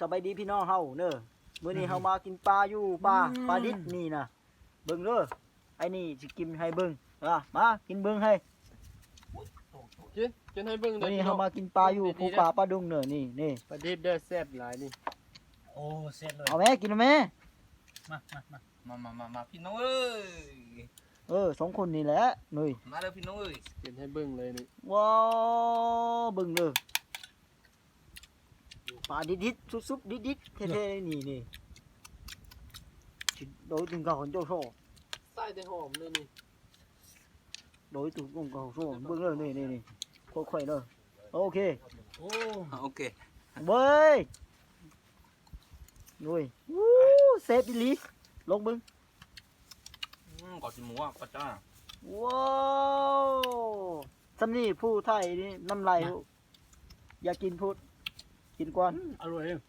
สบายดีพี่น้องเฮาเนอะมื้อนี้เฮามากินปลาอยู่ปลาดิบนี่นะเบิ่งเด้อไอ้นี่สิกินให้เบิ่งมากินเบิ่งให้ กินให้เบิ่ง มื้อนี้เฮามากินปลาอยู่ภูป่าปลาดุงเนอะนี่ ปลาดิบเด้อแซ่บหลายนี่ โอ้เสร็จเลย เอาแม่กินเอาแม่ มาพี่น้องเอ้ย สองคนนี่แหละหนุ่ย มาเด้อพี่น้องเอ้ย กินให้เบิ่งเลยนี่ ว้าวเบิ่งเด้อปลาดิดๆซุบๆดิดๆเท่ๆนี่สิโดยถึงกับของเจ้าโซ่ ใส่แต่หอมเลยนี่ โดยถึงกับของโซ่เบิ่งเด้อนี่ค่อยๆเด้อโอเค โอเค เว้ยนุ้ยวู้เซฟอีหลีลงมึง ก่อนจะหมูอ่ะก็จ้า ว้าวสำนี่ผู้ไทยนี่น้ำลายอยากกินพูดกินก่อน อร่อย